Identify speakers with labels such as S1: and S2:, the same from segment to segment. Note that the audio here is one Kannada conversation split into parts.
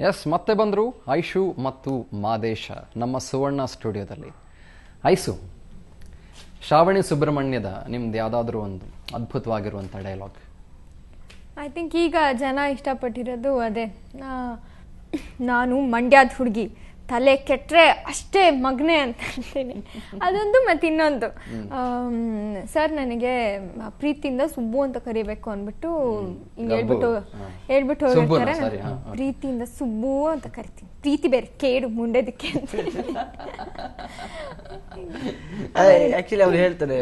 S1: ಎಸ್, ಮತ್ತೆ ಬಂದರು ಐಶು ಮತ್ತು ಮಾದೇಶ ನಮ್ಮ ಸುವರ್ಣ ಸ್ಟುಡಿಯೋದಲ್ಲಿ. ಐಸು, ಶ್ರಾವಣಿ ಸುಬ್ರಹ್ಮಣ್ಯದ ನಿಮ್ದು ಯಾವುದಾದ್ರೂ ಒಂದು ಅದ್ಭುತವಾಗಿರುವಂಥ ಡೈಲಾಗ್?
S2: ಐ ಥಿಂಕ್ ಈಗ ಜನ ಇಷ್ಟಪಟ್ಟಿರೋದು ಅದೇ, ನಾನು ಮಂಡ್ಯದ ಹುಡುಗಿ, ತಲೆ ಕೆಟ್ಟರೆ ಅಷ್ಟೇ ಮಗನೆ ಅಂತ ಹೇಳ್ತೀನಿ. ಅದೊಂದು ಮತ್ತು ಇನ್ನೊಂದು, ಸರ್ ನನಗೆ ಪ್ರೀತಿಯಿಂದ ಸುಬ್ಬು ಅಂತ ಕರಿಬೇಕು ಅಂದ್ಬಿಟ್ಟು ಹಿಂಗೆ ಹೇಳ್ಬಿಟ್ಟು ಹೋಗಿರ್ತಾರೆ. ಪ್ರೀತಿಯಿಂದ ಸುಬ್ಬು ಅಂತ ಕರಿತೀನಿ, ಪ್ರೀತಿ ಬೇರೆ ಕೇಡು ಮುಂಡೆದಕ್ಕೆ ಅಂತ.
S3: ಆಕ್ಚುಲಿ ಅವ್ರು ಹೇಳ್ತಾರೆ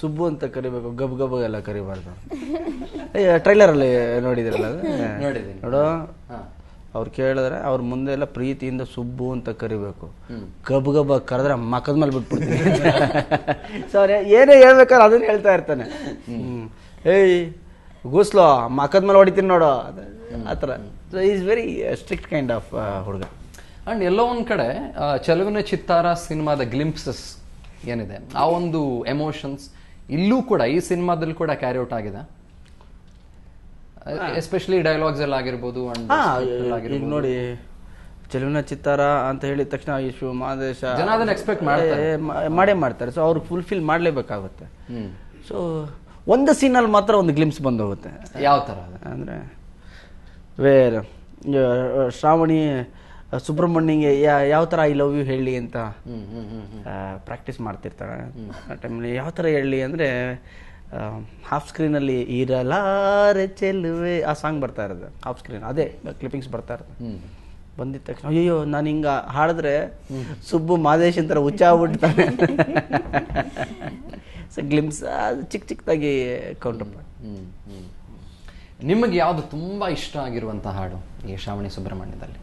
S3: ಸುಬ್ಬು ಅಂತ ಕರಿಬೇಕು, ಗಬ್ ಗಬ್ ಎಲ್ಲ ಕರಿಬಾರ್ದು. ಟ್ರೈಲರ್ ಅಲ್ಲಿ ನೋಡಿದ್ರಲ್ಲ, ನೋಡು ಅವ್ರು ಕೇಳಿದ್ರೆ ಅವ್ರ ಮುಂದೆ ಎಲ್ಲ ಪ್ರೀತಿಯಿಂದ ಸುಬ್ಬು ಅಂತ ಕರಿಬೇಕು, ಗಬ್ ಗಬ್ ಕರೆದ್ರೆ ಮಕ್ಕದ ಮೇಲೆ ಬಿಟ್ಬಿಡ್ತೀನಿ. ಸೊ ಏನೇ ಹೇಳ್ಬೇಕಾದ್ರೆ ಅದನ್ನ ಹೇಳ್ತಾ ಇರ್ತಾನೆ. ಏಯ್ ಗೂಸ್ಲೋ ಮಕ್ಕದ ಮೇಲೆ ಹೊಡಿತೀನಿ ನೋಡು, ಆತರ. So is very strict kind of ಹುಡುಗ.
S1: ಅಂಡ್ ಎಲ್ಲೋ ಒಂದ್ ಕಡೆ ಚೆಲುವಿನ ಚಿತ್ತಾರ ಸಿನಿಮಾದ ಗ್ಲಿಂಪ್ಸಸ್ ಏನಿದೆ, ಆ ಒಂದು ಎಮೋಷನ್ಸ್ ಇಲ್ಲೂ ಕೂಡ ಈ ಸಿನಿಮಾದಲ್ಲಿ ಕೂಡ ಕ್ಯಾರಿ ಔಟ್ ಆಗಿದೆ. ಎಸ್ಪೆಷಲಿ ಡೈಲಾಗ್ಸ್ ಎಲ್ಲ ಆಗಿರ್ಬೋದು.
S3: ಈಗ ನೋಡಿ, ಚೆಲುವಿನ ಚಿತ್ತಾರ ಅಂತ ಹೇಳಿದ ತಕ್ಷಣ ಐಶು, ಮಾದೇಶ
S1: ಜನ ಅದನ್ನ ಎಕ್ಸ್ಪೆಕ್ಟ್
S3: ಮಾಡೇ ಮಾಡ್ತಾರೆ. ಸೊ ಅವ್ರು ಫುಲ್ಫಿಲ್ ಮಾಡಲೇಬೇಕಾಗುತ್ತೆ. ಸೊ ಒಂದು ಸೀನಲ್ಲಿ ಮಾತ್ರ ಒಂದು ಗ್ಲಿಮ್ಸ್ ಬಂದು ಹೋಗುತ್ತೆ.
S1: ಯಾವ ತರ
S3: ಅಂದ್ರೆ ವೇರ್ ಶ್ರಾವಣಿ ಸುಬ್ರಹ್ಮಣ್ಯಂಗೆ ಯಾವ ತರ ಐ ಲವ್ ಯು ಹೇಳಿ ಅಂತ ಪ್ರಾಕ್ಟೀಸ್ ಮಾಡ್ತಿರ್ತಾಳೆ. ಆ ಟೈಮಲ್ಲಿ ಯಾವ ತರ ಹೇಳಿ ಅಂದ್ರೆ, ಹಾಫ್ ಸ್ಕ್ರೀನ್ ಅಲ್ಲಿ ಇರಲಾರೆ ಚೆಲುವೆ ಆ ಸಾಂಗ್ ಬರ್ತಾ ಇರೋದು, ಹಾಫ್ ಸ್ಕ್ರೀನ್ ಅದೇ ಕ್ಲಿಪ್ಪಿಂಗ್ಸ್ ಬರ್ತಾ ಇರೋದು. ಬಂದಿದ ತಕ್ಷಣ ಅಯ್ಯೋ ನಾನು ಹಿಂಗ ಹಾಡಿದ್ರೆ ಸುಬ್ಬು ಮಾದೇಶ್ ಅಂತರ ಹುಚ್ಚಾಗ್ಬಿಡ್ತಾನೆ. ಸೊ ಗ್ಲಿಮ್ಸ್ ಚಿಕ್ಕ ಚಿಕ್ಕದಾಗಿ ಕೌಂಟರ್ ಮಾಡಿ.
S1: ನಿಮಗೆ ಯಾವ್ದು ತುಂಬಾ ಇಷ್ಟ ಆಗಿರುವಂತ ಹಾಡು ಈ ಶ್ರಾವಣಿ ಸುಬ್ರಹ್ಮಣ್ಯದಲ್ಲಿ?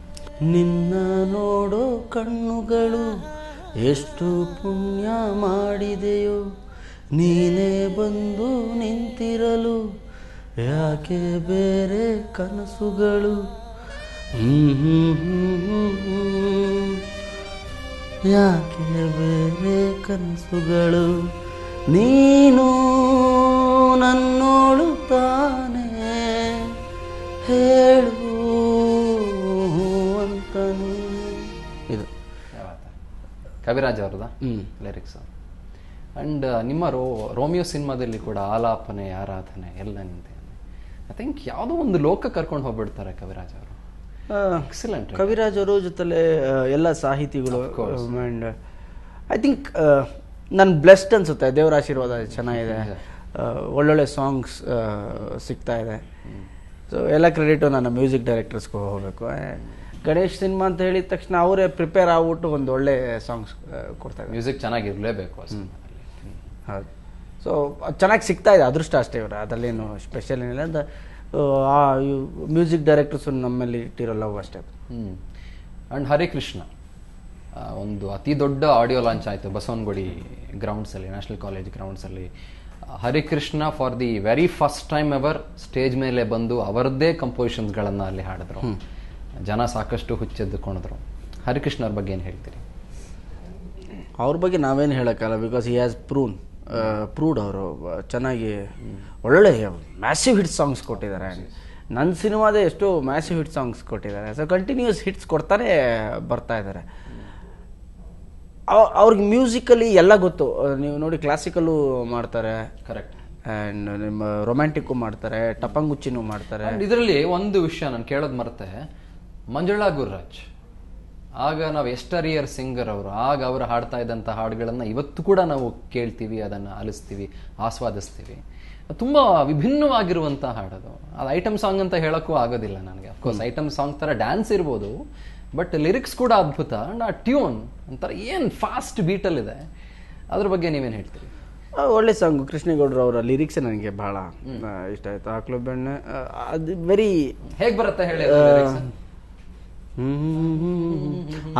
S3: ನಿನ್ನ ನೋಡೋ ಕಣ್ಣುಗಳು ಎಷ್ಟು ಪುಣ್ಯ ಮಾಡಿದೆಯೋ, ನೀನೇ ಬಂದು ನಿಂತಿರಲು ಯಾಕೆ ಬೇರೆ ಕನಸುಗಳು, ಯಾಕೆ ಬೇರೆ ಕನಸುಗಳು, ನೀನು ನನ್ನೋಳು ತಾನೇ ಹೇಳು ಅಂತ. ಇದು
S1: ಕವಿರಾಜ್ ಅವ್ರದ ಲಿರಿಕ್ಸ್. ಅಂಡ್ ನಿಮ್ಮ ರೋಮಿಯೋ ಸಿನಿಮಾದಲ್ಲಿ ಕೂಡ ಆಲಾಪನೆ, ಆರಾಧನೆ ಎಲ್ಲ ನಿಂತೆ. ಐ ಥಿಂಕ್ ಯಾವುದೋ ಒಂದು ಲೋಕ ಕರ್ಕೊಂಡು ಹೋಗ್ಬಿಡ್ತಾರೆ ಕವಿರಾಜ್ ಅವರು. ಎಕ್ಸಲೆಂಟ್.
S3: ಕವಿರಾಜ್ ಅವರು ಜೊತೆಲೆ ಎಲ್ಲ ಸಾಹಿತಿಗಳು. ಅಂಡ್ ಐ ಥಿಂಕ್ ನಾನು ಬ್ಲೆಸ್ಡ್ ಅನ್ಸುತ್ತೆ, ದೇವರ ಆಶೀರ್ವಾದ ಚೆನ್ನಾಗಿದೆ, ಒಳ್ಳೊಳ್ಳೆ ಸಾಂಗ್ಸ್ ಸಿಗ್ತಾ ಇದೆ. ಸೊ ಎಲ್ಲ ಕ್ರೆಡಿಟು ನನ್ನ ಮ್ಯೂಸಿಕ್ ಡೈರೆಕ್ಟರ್ಸ್ಗೆ ಹೋಗಬೇಕು. ಗಣೇಶ್ ಸಿನಿಮಾ ಅಂತ ಹೇಳಿದ ತಕ್ಷಣ ಅವರೇ ಪ್ರಿಪೇರ್ ಆಗ್ಬಿಟ್ಟು ಒಂದು ಒಳ್ಳೆ ಸಾಂಗ್ಸ್ ಕೊಡ್ತಾರೆ.
S1: ಮ್ಯೂಸಿಕ್ ಚೆನ್ನಾಗಿರ್ಲೇಬೇಕು.
S3: ಹೌದು. ಸೊ ಚೆನ್ನಾಗಿ ಸಿಗ್ತಾ ಇದೆ, ಅದೃಷ್ಟ ಅಷ್ಟೇ ಇವರು, ಅದರಲ್ಲೇನು ಸ್ಪೆಷಲ್ ಏನಿಲ್ಲ. ಅಂತ ಮ್ಯೂಸಿಕ್ ಡೈರೆಕ್ಟರ್ಸ್ ನಮ್ಮಲ್ಲಿ ಇಟ್ಟಿರೋ ಲವ್ ಅಷ್ಟೇ.
S1: ಅಂಡ್ ಹರಿಕೃಷ್ಣ ಒಂದು ಅತಿ ದೊಡ್ಡ ಆಡಿಯೋ ಲಾಂಚ್ ಆಯಿತು ಬಸವನಗುಡಿ ಗ್ರೌಂಡ್ಸಲ್ಲಿ, ನ್ಯಾಷನಲ್ ಕಾಲೇಜ್ ಗ್ರೌಂಡ್ಸಲ್ಲಿ. Harikrishna for the very first time ever stage ಮೇಲೆ ಬಂದು ಅವರದ್ದೇ ಕಂಪೋಸಿಷನ್ಸ್ಗಳನ್ನು ಅಲ್ಲಿ ಹಾಡಿದ್ರು. ಜನ ಸಾಕಷ್ಟು ಹುಚ್ಚೆದ್ದುಕೊಂಡಿದ್ರು. ಹರಿಕೃಷ್ಣ ಅವ್ರ ಬಗ್ಗೆ ಏನು ಹೇಳ್ತೀರಿ?
S3: ಅವ್ರ ಬಗ್ಗೆ ನಾವೇನು ಹೇಳೋಕ್ಕಲ್ಲ, ಬಿಕಾಸ್ ಹಿ ಹ್ಯಾಸ್ ಪ್ರೂವ್ಡ್. ಅವರು ಚೆನ್ನಾಗಿ ಒಳ್ಳೆ ಮ್ಯಾಸಿವ್ ಹಿಟ್ ಸಾಂಗ್ಸ್ ಕೊಟ್ಟಿದ್ದಾರೆ. ನನ್ನ ಸಿನಿಮಾದೇ ಎಷ್ಟೋ ಮ್ಯಾಸಿವ್ ಹಿಟ್ ಸಾಂಗ್ಸ್ ಕೊಟ್ಟಿದ್ದಾರೆ. ಸೊ ಕಂಟಿನ್ಯೂಸ್ ಹಿಟ್ಸ್ ಕೊಡ್ತಾನೆ ಬರ್ತಾ ಇದ್ದಾರೆ. ಅವ್ರಿಗೆ ಮ್ಯೂಸಿಕಲಿ ಎಲ್ಲ ಗೊತ್ತು. ನೀವು ನೋಡಿ, ಕ್ಲಾಸಿಕಲ್ಲು ಮಾಡ್ತಾರೆ,
S1: ಕರೆಕ್ಟ್,
S3: ಆ್ಯಂಡ್ ನಿಮ್ಮ ರೊಮ್ಯಾಂಟಿಕ್ಕು ಮಾಡ್ತಾರೆ, ಟಪಂಗುಚ್ಚಿನೂ ಮಾಡ್ತಾರೆ.
S1: ಇದರಲ್ಲಿ ಒಂದು ವಿಷಯ ನಾನು ಕೇಳೋದು ಮರೆತೆ, ಮಂಜುಳಾ ಗುರುರಾಜ್ ಆಗ ನಾವು ಎಸ್ಟರಿಯರ್ ಸಿಂಗರ್ ಅವರು, ಆಗ ಅವರು ಹಾಡ್ತಾ ಇದ್ದಂಥ ಹಾಡುಗಳನ್ನು ಇವತ್ತು ಕೂಡ ನಾವು ಕೇಳ್ತೀವಿ, ಅದನ್ನು ಆಲಿಸ್ತೀವಿ, ಆಸ್ವಾದಿಸ್ತೀವಿ. ತುಂಬ ವಿಭಿನ್ನವಾಗಿರುವಂಥ ಹಾಡೋದು. ಅದು ಐಟಮ್ ಸಾಂಗ್ ಅಂತ ಹೇಳೋಕ್ಕೂ ಆಗೋದಿಲ್ಲ ನನಗೆ. ಅಫ್ಕೋರ್ಸ್ ಐಟಮ್ ಸಾಂಗ್ ಥರ ಡ್ಯಾನ್ಸ್ ಇರ್ಬೋದು, ಬಟ್ ಲಿರಿಕ್ಸ್ ಕೂಡ ಅದ್ಭುತ. ಅಂಡ್ ಆ ಟ್ಯೂನ್ ಒಂಥರ ಏನು ಫಾಸ್ಟ್ ಬೀಟಲ್ಲಿದೆ. ಅದ್ರ ಬಗ್ಗೆ ನೀವೇನು ಹೇಳ್ತೀರಿ?
S3: ಒಳ್ಳೆ ಸಾಂಗು. ಕೃಷ್ಣೇಗೌಡರು ಅವರ ಲಿರಿಕ್ಸ್ ನನಗೆ ಬಹಳ ಇಷ್ಟ ಆಯ್ತು. ಆಕ್ಳು ಬೆಣ್ಣೆ ಅದು ವೆರಿ
S1: ಹೇಗೆ ಬರುತ್ತೆ ಹೇಳಿ?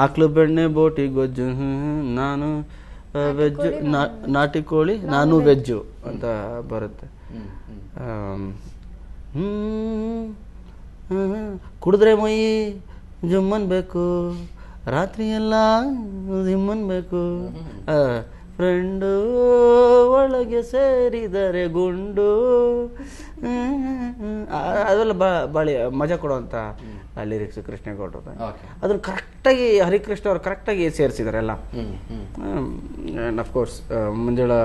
S3: ಆಕ್ಳು ಬೆಣ್ಣೆ ಬೋಟಿ ಗೊಜ್ಜು, ನಾನು ವೆಜ್ಜು, ನಾಟಿ ಕೋಳಿ ನಾನು ವೆಜ್ಜು ಅಂತ ಬರುತ್ತೆ. ಕುಡಿದ್ರೆ ಮೈ ಜುಮ್ಮನ್ಬೇಕು, ರಾತ್ರಿ ಎಲ್ಲ ಜಿಮ್ಮನ್ಬೇಕು, ಫ್ರೆಂಡು ಒಳಗೆ ಸೇರಿದರೆ ಗುಂಡು, ಅದೆಲ್ಲ ಬಾಳಿ ಮಜಾ ಕೊಡುವಂಥ ಲಿರಿಕ್ಸ್ ಕೃಷ್ಣೇಗೌಡರು.
S1: Okay.
S3: ಅದನ್ನ ಕರೆಕ್ಟಾಗಿ ಹರಿಕೃಷ್ಣ ಅವರು ಕರೆಕ್ಟಾಗಿ ಸೇರಿಸಿದ್ದಾರೆ ಎಲ್ಲ. ಅಫ್ಕೋರ್ಸ್ ಮಂಜುಳಾ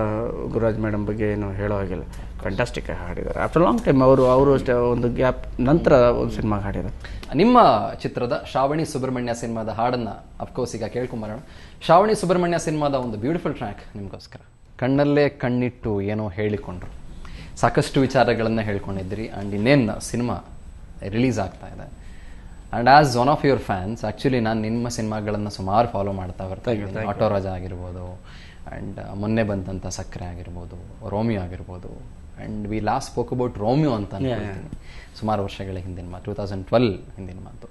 S3: ಗುರುರಾಜ್ ಮೇಡಮ್ ಬಗ್ಗೆ ಏನು ಹೇಳೋ ಹಾಗಿಲ್ಲ, ಫ್ಯಾಂಟಾಸ್ಟಿಕ್ ಆಗಿ ಹಾಡಿದ್ದಾರೆ. ಆಫ್ಟರ್ ಲಾಂಗ್ ಟೈಮ್ ಅವರು ಅಷ್ಟೇ ಒಂದು ಗ್ಯಾಪ್ ನಂತರ ಒಂದು ಸಿನಿಮಾಗೆ ಹಾಡಿದ್ದಾರೆ.
S1: ನಿಮ್ಮ ಚಿತ್ರದ ಶ್ರಾವಣಿ ಸುಬ್ರಹ್ಮಣ್ಯ ಸಿನಿಮಾದ ಹಾಡನ್ನ ಅಫ್ಕೋರ್ಸ್ ಈಗ ಕೇಳ್ಕೊಂಬರೋಣ. ಶ್ರಾವಣಿ ಸುಬ್ರಹ್ಮಣ್ಯ ಸಿನಿಮಾದ ಒಂದು ಬ್ಯೂಟಿಫುಲ್ ಟ್ರ್ಯಾಕ್ ನಿಮಗೋಸ್ಕರ. ಕಣ್ಣಲ್ಲೇ ಕಣ್ಣಿಟ್ಟು ಏನೋ ಹೇಳಿಕೊಂಡ್ರು, ಸಾಕಷ್ಟು ವಿಚಾರಗಳನ್ನ ಹೇಳ್ಕೊಂಡಿದ್ರಿ. ಆ್ಯಂಡ್ ಇನ್ನೇನು ಸಿನಿಮಾ ರಿಲೀಸ್ ಆಗ್ತಾ ಇದೆ. And as one of your fans, actually ನಾನು ನಿಮ್ಮ ಸಿನಿಮಾಗಳನ್ನು ಸುಮಾರು ಫಾಲೋ ಮಾಡ್ತಾ ಬರ್ತಾ ಇದ್ದೀನಿ. ಆಟೋ ರಾಜ ಆಗಿರ್ಬೋದು, ಆ್ಯಂಡ್ ಮೊನ್ನೆ ಬಂದಂಥ ಸಕ್ಕರೆ ಆಗಿರ್ಬೋದು, ರೋಮಿಯೋ ಆಗಿರ್ಬೋದು. And we last spoke about Romeo ಅಂತ ಅನ್ಕೊಳ್ತೀನಿ, ಸುಮಾರು ವರ್ಷಗಳ ಹಿಂದಿನ ಮಾತು, 2012 ಹಿಂದಿನ ಮಾತು.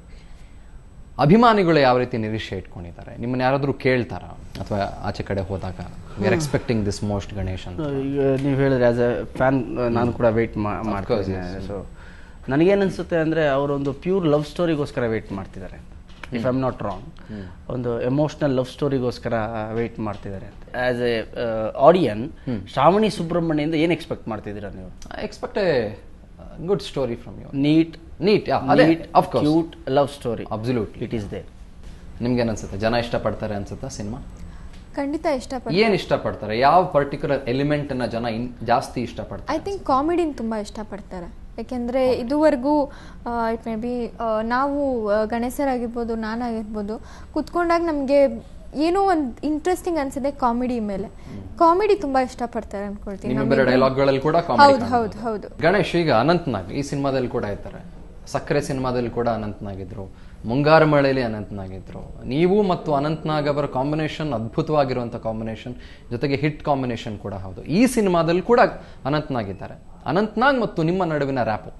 S1: ಅಭಿಮಾನಿಗಳು ಯಾವ ರೀತಿ ನಿರೀಕ್ಷೆ ಇಟ್ಕೊಂಡಿದ್ದಾರೆ? ನಿಮ್ಮನ್ನ ಯಾರಾದರೂ ಕೇಳ್ತಾರಾ ಅಥವಾ ಆಚೆ ಕಡೆ ಹೋದಾಗ we are expecting this most Ganesh ಅಂತ?
S3: ಈಗ ನೀವು ಹೇಳಿದ್ರೆ ಆಸ್ ಎ ಫ್ಯಾನ್ ನಾನು ಕೂಡ ವೆಯ್ಟ್ ಮಾಡ್ತೀನಿ. ಸೊ ನನಗೇನನ್ಸುತ್ತೆ ಅಂದರೆ ಅವರೊಂದು ಪ್ಯೂರ್ ಲವ್ ಸ್ಟೋರಿಗೋಸ್ಕರ ವೆಯ್ಟ್ ಮಾಡ್ತಿದ್ದಾರೆ, if I am not wrong. ಒಂದು ಎಮೋಷ್ನಲ್ ಲವ್ ಸ್ಟೋರಿಗೋಸ್ಕರ ವೆಯ್ಟ್ ಮಾಡ್ತಿದ್ದಾರೆ. ಆಸ್ ಎ ಆಡಿಯನ್, ಶ್ರಾವಣಿ ಸುಬ್ರಹ್ಮಣ್ಯಿಂದ ಏನು ಎಕ್ಸ್ಪೆಕ್ಟ್ ಮಾಡ್ತಿದ್ದೀರಾ ನೀವು?
S1: I expect a good story from you.
S3: Neat cute love story.
S1: Absolutely
S3: it is there.
S1: ನಿಮ್ಗೇನು ಅನ್ಸುತ್ತೆ? ಜನ ಇಷ್ಟಪಡ್ತಾರೆ ಅನ್ಸುತ್ತಾ ಸಿನಿಮಾ?
S2: ಖಂಡಿತ ಇಷ್ಟಪಡ್ತಾರೆ.
S1: ಏನು ಇಷ್ಟಪಡ್ತಾರೆ? ಯಾವ ಪರ್ಟಿಕ್ಯುಲರ್ ಎಲಿಮೆಂಟ್ ಅನ್ನ ಜನ ಜಾಸ್ತಿ ಇಷ್ಟಪಡ್ತಾರೆ?
S2: ಐ ಥಿಂಕ್ ಕಾಮಿಡಿನ ತುಂಬ ಇಷ್ಟಪಡ್ತಾರೆ. ಯಾಕೆಂದರೆ ಇದುವರೆಗೂ ಇಟ್ ಮೇ ಬಿ ನಾವು ಗಣೇಶರಾಗಿರ್ಬೋದು, ನಾನಾಗಿರ್ಬೋದು, ಕುತ್ಕೊಂಡಾಗ ನಮಗೆ ಏನೋ ಒಂದು ಇಂಟ್ರೆಸ್ಟಿಂಗ್ ಅನ್ಸಿದೆ ಕಾಮಿಡಿ ಮೇಲೆ. ಕಾಮಿಡಿ ತುಂಬಾ ಇಷ್ಟಪಡ್ತಾರೆ ಅನ್ಕೊಳ್ತೀನಿ.
S1: ನಿಮ್ಮಿಬ್ಬರ ಡೈಲಾಗ್ಗಳಲ್ಲಿ ಕೂಡ
S2: ಹೌದು ಹೌದು ಹೌದು.
S1: ಗಣೇಶ್ ಈಗ ಅನಂತ್ನಾಗ್ ಈ ಸಿನಿಮಾದಲ್ಲಿ ಕೂಡ ಇರ್ತಾರೆ, ಸಕ್ಕರೆ ಸಿನಿಮಾದಲ್ಲಿ ಕೂಡ ಅನಂತ್ನಾಗಿದ್ರು, ಮುಂಗಾರು ಮಳೆಯಲ್ಲಿ ಅನಂತ್ನಾಗಿದ್ರು. ನೀವು ಮತ್ತು ಅನಂತ್ನಾಗ್ ಅವರ ಕಾಂಬಿನೇಷನ್ ಅದ್ಭುತವಾಗಿರುವಂಥ ಕಾಂಬಿನೇಷನ್, ಜೊತೆಗೆ ಹಿಟ್ ಕಾಂಬಿನೇಷನ್ ಕೂಡ ಹೌದು. ಈ ಸಿನಿಮಾದಲ್ಲಿ ಕೂಡ ಅನಂತ್ನಾಗಿದ್ದಾರೆ. ಅನಂತ್ನಾಗ್ ಮತ್ತು ನಿಮ್ಮ ನಡುವಿನ ರ್ಯಾಪು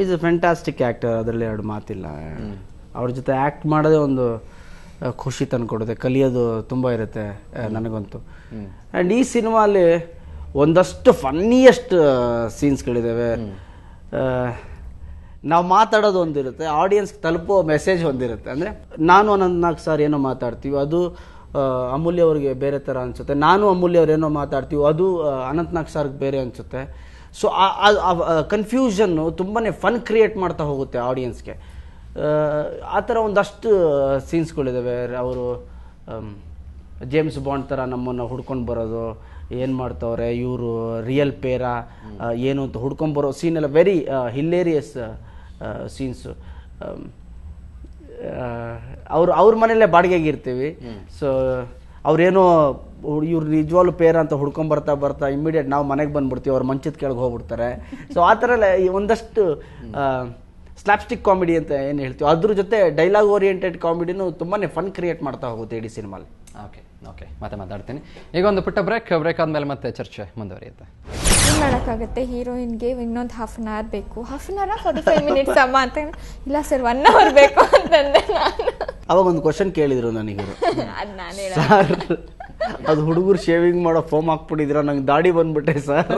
S3: ಈಸ್ ಅ ಫ್ಯಾಂಟಾಸ್ಟಿಕ್ ಆ್ಯಕ್ಟರ್, ಅದರಲ್ಲಿ ಎರಡು ಮಾತಿಲ್ಲ. ಅವ್ರ ಜೊತೆ ಆ್ಯಕ್ಟ್ ಮಾಡೋದೇ ಒಂದು ಖುಷಿ ತಂದುಕೊಡುತ್ತೆ, ಕಲಿಯೋದು ತುಂಬ ಇರುತ್ತೆ ನನಗಂತೂ. ಆ್ಯಂಡ್ ಈ ಸಿನಿಮಾಲಿ ಒಂದಷ್ಟು ಫನ್ನಿಯೆಸ್ಟ್ ಸೀನ್ಸ್ಗಳಿದ್ದಾವೆ. ನಾವು ಮಾತಾಡೋದು ಒಂದಿರುತ್ತೆ, ಆಡಿಯನ್ಸ್ಗೆ ತಲುಪೋ ಮೆಸೇಜ್ ಒಂದಿರುತ್ತೆ. ಅಂದರೆ ನಾನು ಅನಂತ್ನಾಗ್ ಸರ್ ಏನೋ ಮಾತಾಡ್ತೀವಿ, ಅದು ಅಮೂಲ್ಯ ಅವ್ರಿಗೆ ಬೇರೆ ಥರ ಅನಿಸುತ್ತೆ. ನಾನು ಅಮೂಲ್ಯ ಅವ್ರು ಏನೋ ಮಾತಾಡ್ತೀವಿ, ಅದು ಅನಂತ್ನಾಗ್ ಸರ್ಗೆ ಬೇರೆ ಅನಿಸುತ್ತೆ. ಸೊ ಕನ್ಫ್ಯೂಷನ್ನು ತುಂಬಾ ಫನ್ ಕ್ರಿಯೇಟ್ ಮಾಡ್ತಾ ಹೋಗುತ್ತೆ ಆಡಿಯನ್ಸ್ಗೆ. ಆ ಥರ ಒಂದಷ್ಟು ಸೀನ್ಸ್ಗಳಿದ್ದಾವೆ. ಅವರು ಜೇಮ್ಸ್ ಬಾಂಡ್ ಥರ ನಮ್ಮನ್ನು ಹುಡ್ಕೊಂಡು ಬರೋದು, ಏನು ಮಾಡ್ತವ್ರೆ ಇವರು, ರಿಯಲ್ ಪೇರಾ ಏನು ಅಂತ ಹುಡ್ಕೊಂಬರೋ ಸೀನ್ ಎಲ್ಲ ವೆರಿ ಹಿಲೇರಿಯಸ್ ಸೀನ್ಸು. ಅವ್ರ ಮನೆಯಲ್ಲೇ ಬಾಡಿಗೆಗೆ ಇರ್ತೀವಿ. ಸೊ ಅವ್ರೇನೋ ಇವ್ರು ನಿಜವಾಗ್ಲೂ ಪೇರ ಅಂತ ಹುಡ್ಕೊಂಬರ್ತಾ ಇಮಿಡಿಯೇಟ್ ನಾವು ಮನೆಗೆ ಬಂದ್ಬಿಡ್ತೀವಿ, ಅವ್ರ ಮಂಚದ ಕೆಳಗೆ ಹೋಗ್ಬಿಡ್ತಾರೆ. ಸೊ ಆ ಥರ ಎಲ್ಲ ಒಂದಷ್ಟು ಸ್ಲ್ಯಾಪ್ಸ್ಟಿಕ್ ಕಾಮಿಡಿ ಅಂತ ಏನು ಹೇಳ್ತೀವಿ, ಅದ್ರ ಜೊತೆ ಡೈಲಾಗ್ ಓರಿಯೆಂಟೆಡ್ ಕಾಮಿಡಿನೂ ತುಂಬಾ ಫನ್ ಕ್ರಿಯೇಟ್ ಮಾಡ್ತಾ ಹೋಗುತ್ತೆ ಇಡೀ ಸಿನಿಮಾಲಿ.
S1: ಓಕೆ ಮತ್ತೆ ಮಾತಾಡ್ತೀನಿ. ಈಗ ಒಂದು ಪುಟ್ಟ ಬ್ರೇಕ್ ಆದ್ಮೇಲೆ ಮತ್ತೆ ಚರ್ಚೆ ಮುಂದುವರಿಯುತ್ತೆ.
S2: ಏನು ಮಾಡೋಕ್ಕಾಗುತ್ತೆ, ಹೀರೋಯಿನ್ಗೆ ಇನ್ನೊಂದು ಹಾಫ್ ಆನ್ ಅವರ್ ಬೇಕು. ಹಾಫ್ ಆನ್ ಅವರ್ 45 ಮಿನಿಟ್ಸ್ ಅಮ್ಮ ಅಂತ. ಇಲ್ಲ ಸರ್ 1 ಅವರ್ ಬೇಕು ಅಂತಂದೆ ನಾನು.
S3: ಅವಾಗ ಒಂದು ಕ್ವಶನ್ ಕೇಳಿದ್ರು ನನಗೆ,
S2: ಅದು ನಾನು
S3: ಸರ್ ಅದು ಹುಡುಗರು ಶೇವಿಂಗ್ ಮಾಡೋ ಫೋಮ್ ಹಾಕ್ಬಿಟ್ಟಿದ್ರ, ನಂಗೆ ದಾಡಿ ಬಂದ್ಬಿಟ್ಟೆ ಸರ್.